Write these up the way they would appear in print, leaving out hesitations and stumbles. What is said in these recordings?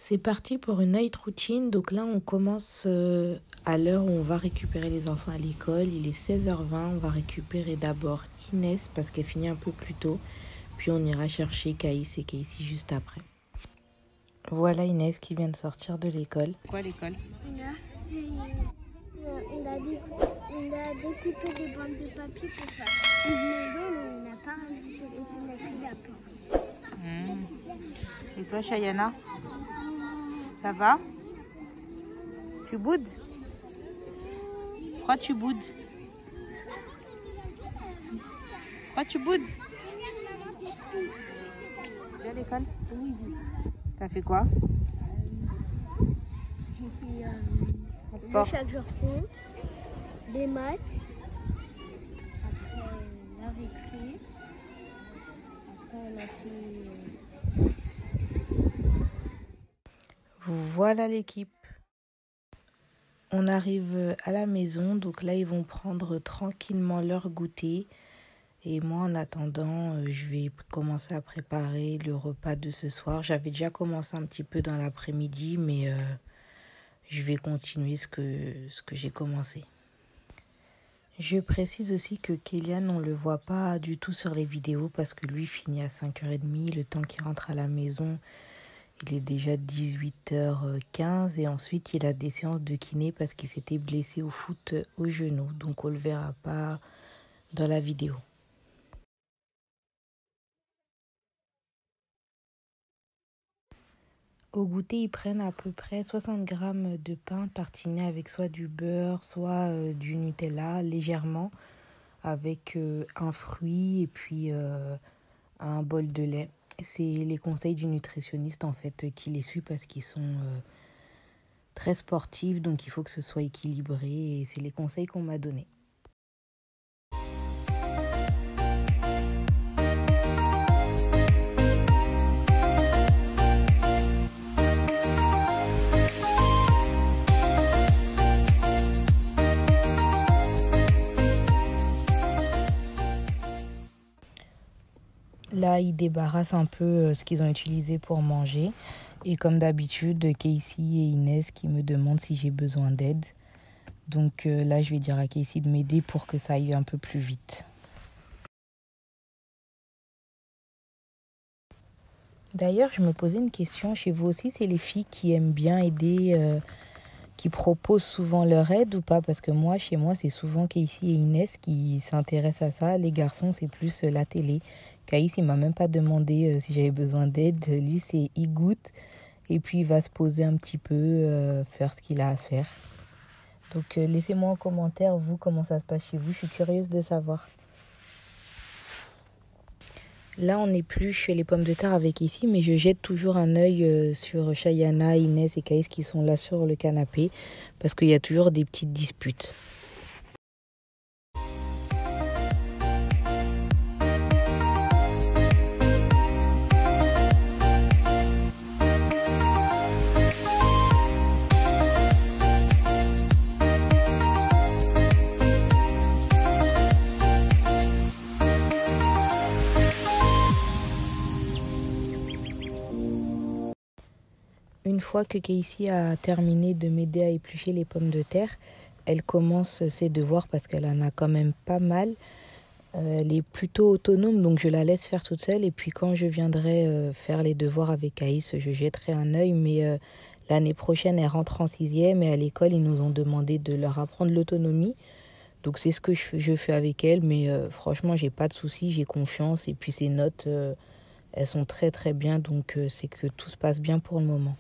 C'est parti pour une night routine. Donc là, on commence à l'heure où on va récupérer les enfants à l'école. Il est 16h20. On va récupérer d'abord Inès parce qu'elle finit un peu plus tôt. Puis on ira chercher Caïs et Casey juste après. Voilà Inès qui vient de sortir de l'école. Quoi l'école? Il a découpé des bandes de papier pour faire une maison, mais il n'a pas rajouté les fenêtres d'apports. Et toi Chayana? Ça va? Tu boudes? Pourquoi tu boudes? Pourquoi tu boudes? Tu es à l'école? Oui. T'as fait quoi? J'ai fait chaque jour compte, des maths, après la récré, après on a fait... Voilà l'équipe. On arrive à la maison, donc là ils vont prendre tranquillement leur goûter. Et moi en attendant, je vais commencer à préparer le repas de ce soir. J'avais déjà commencé un petit peu dans l'après-midi, mais je vais continuer ce que j'ai commencé. Je précise aussi que Kélian, on ne le voit pas du tout sur les vidéos parce que lui finit à 5h30. Le temps qu'il rentre à la maison, il est déjà 18h15 et ensuite il a des séances de kiné parce qu'il s'était blessé au foot au genou. Donc on ne le verra pas dans la vidéo. Au goûter, ils prennent à peu près 60 grammes de pain tartiné avec soit du beurre, soit du Nutella légèrement, avec un fruit et puis un bol de lait. C'est les conseils du nutritionniste en fait qui les suit parce qu'ils sont très sportifs, donc il faut que ce soit équilibré et c'est les conseils qu'on m'a donnés. Là, ils débarrassent un peu ce qu'ils ont utilisé pour manger. Et comme d'habitude, Casey et Inès qui me demandent si j'ai besoin d'aide. Donc là, je vais dire à Casey de m'aider pour que ça aille un peu plus vite. D'ailleurs, je me posais une question. Chez vous aussi, c'est les filles qui aiment bien aider, qui proposent souvent leur aide ou pas? Parce que moi, chez moi, c'est souvent Casey et Inès qui s'intéressent à ça. Les garçons, c'est plus la télé. Caïs, il m'a même pas demandé si j'avais besoin d'aide. Lui, il goûte et puis il va se poser un petit peu, faire ce qu'il a à faire. Donc, laissez-moi en commentaire, vous, comment ça se passe chez vous. Je suis curieuse de savoir. Là, on épluche les pommes de terre avec ici, mais je jette toujours un œil sur Chayana, Inès et Caïs qui sont là sur le canapé parce qu'il y a toujours des petites disputes. Une fois que Casey a terminé de m'aider à éplucher les pommes de terre, elle commence ses devoirs parce qu'elle en a quand même pas mal. Elle est plutôt autonome, donc je la laisse faire toute seule. Et puis quand je viendrai faire les devoirs avec Caïs, je jetterai un œil. Mais l'année prochaine, elle rentre en 6e et à l'école, ils nous ont demandé de leur apprendre l'autonomie. Donc c'est ce que je fais avec elle. Mais franchement, j'ai pas de soucis, j'ai confiance. Et puis ses notes, elles sont très très bien. Donc c'est que tout se passe bien pour le moment.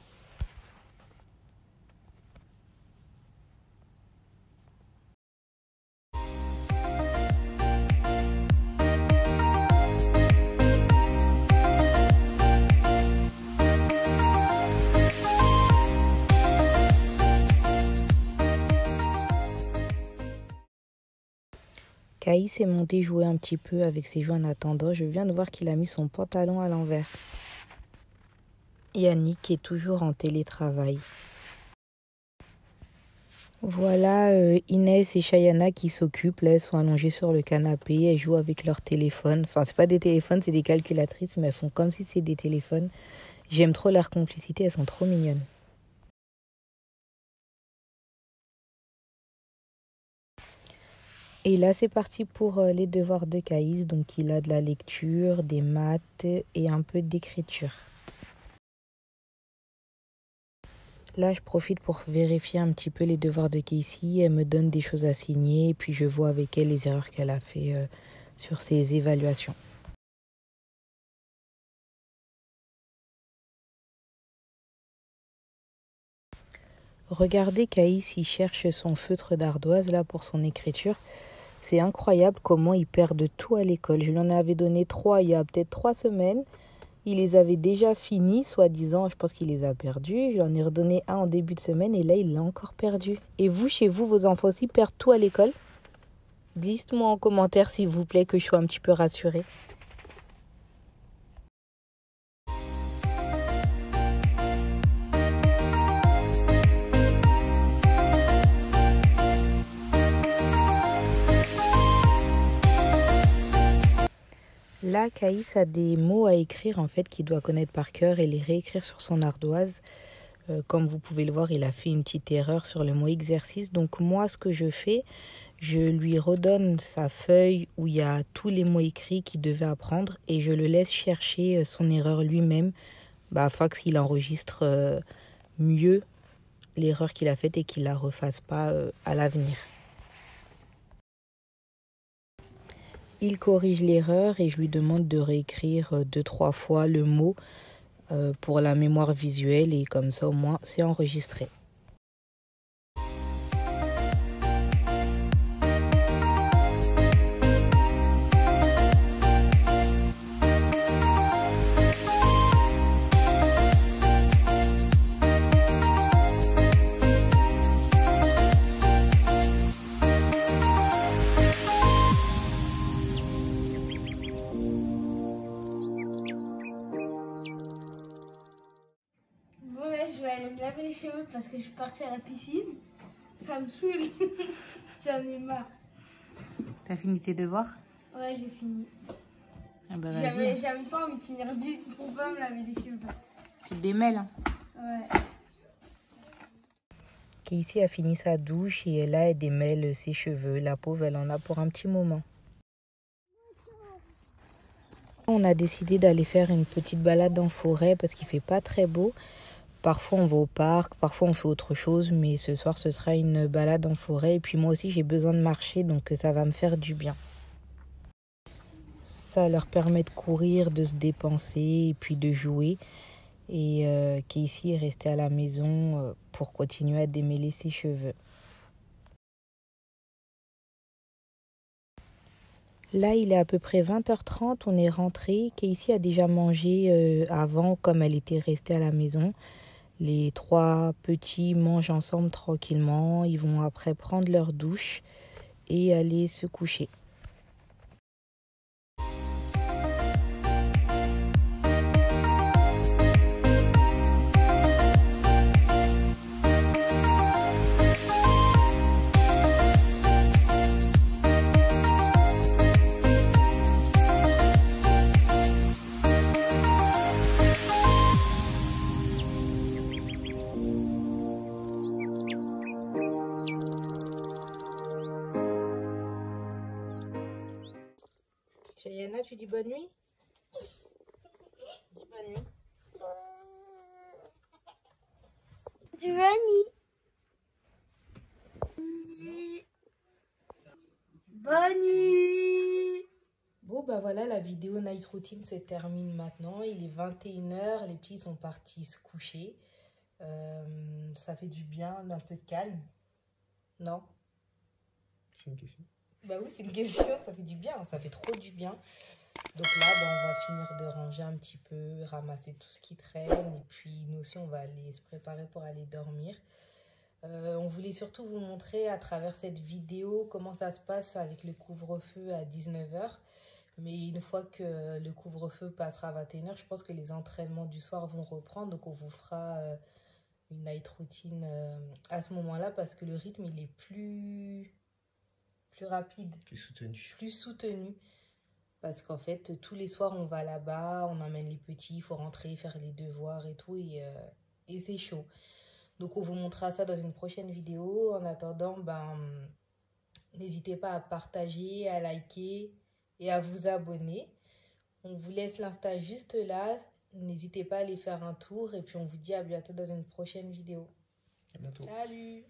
Caïs est monté jouer un petit peu avec ses jouets en attendant. Je viens de voir qu'il a mis son pantalon à l'envers. Yannick est toujours en télétravail. Voilà Inès et Chayana qui s'occupent. Là, elles sont allongées sur le canapé. Elles jouent avec leur téléphone. Enfin, c'est pas des téléphones, c'est des calculatrices, mais elles font comme si c'était des téléphones. J'aime trop leur complicité, elles sont trop mignonnes. Et là, c'est parti pour les devoirs de Caïs. Donc, il a de la lecture, des maths et un peu d'écriture. Là, je profite pour vérifier un petit peu les devoirs de Casey. Elle me donne des choses à signer et puis je vois avec elle les erreurs qu'elle a fait sur ses évaluations. Regardez, Caïs, il cherche son feutre d'ardoise là pour son écriture. C'est incroyable comment il perd de tout à l'école. Je lui en avais donné 3 il y a peut-être 3 semaines. Il les avait déjà finis, soi-disant. Je pense qu'il les a perdus. J'en ai redonné un en début de semaine et là, il l'a encore perdu. Et vous, chez vous, vos enfants aussi perdent tout à l'école? Dites-moi en commentaire, s'il vous plaît, que je sois un petit peu rassurée. Là, Caïs a des mots à écrire en fait qu'il doit connaître par cœur et les réécrire sur son ardoise. Comme vous pouvez le voir, il a fait une petite erreur sur le mot exercice. Donc moi, ce que je fais, je lui redonne sa feuille où il y a tous les mots écrits qu'il devait apprendre et je le laisse chercher son erreur lui-même afin qu'il enregistre mieux l'erreur qu'il a faite et qu'il ne la refasse pas à l'avenir. Il corrige l'erreur et je lui demande de réécrire 2-3 fois le mot pour la mémoire visuelle et comme ça au moins c'est enregistré. Bon, là, je vais aller me laver les cheveux parce que je suis partie à la piscine. Ça me saoule. J'en ai marre. T'as fini tes devoirs? Ouais, j'ai fini. Ah bah vas-y. J'avais pas envie de finir vite pour pas me laver les cheveux. Tu te démêles. Hein. Ouais. Casey a fini sa douche et là elle démêle ses cheveux. La pauvre, elle en a pour un petit moment. On a décidé d'aller faire une petite balade en forêt parce qu'il fait pas très beau. Parfois on va au parc, parfois on fait autre chose, mais ce soir ce sera une balade en forêt. Et puis moi aussi j'ai besoin de marcher, donc ça va me faire du bien. Ça leur permet de courir, de se dépenser et puis de jouer. Et Casey est resté à la maison pour continuer à démêler ses cheveux. Là, il est à peu près 20h30, on est rentré. Casey a déjà mangé avant, comme elle était restée à la maison. Les 3 petits mangent ensemble tranquillement. Ils vont après prendre leur douche et aller se coucher. Chayana, tu dis bonne nuit? Dis bonne nuit. Du vanille. Bonne nuit. Bon, voilà, la vidéo night routine se termine maintenant. Il est 21h, les petits sont partis se coucher. Ça fait du bien, d'un peu de calme. Non? C'est une question. Bah oui, c'est une question, ça fait du bien, ça fait trop du bien. Donc là, on va finir de ranger un petit peu, ramasser tout ce qui traîne. Et puis nous aussi, on va aller se préparer pour aller dormir. On voulait surtout vous montrer à travers cette vidéo comment ça se passe avec le couvre-feu à 19h. Mais une fois que le couvre-feu passera à 21h, je pense que les entraînements du soir vont reprendre. Donc on vous fera une night routine à ce moment-là parce que le rythme, il est plus rapide. Plus soutenu. Plus soutenu. Parce qu'en fait, tous les soirs, on va là-bas, on emmène les petits, il faut rentrer, faire les devoirs et tout, et c'est chaud. Donc, on vous montrera ça dans une prochaine vidéo. En attendant, n'hésitez pas à partager, à liker et à vous abonner. On vous laisse l'Insta juste là. N'hésitez pas à aller faire un tour et puis on vous dit à bientôt dans une prochaine vidéo. À bientôt. Salut!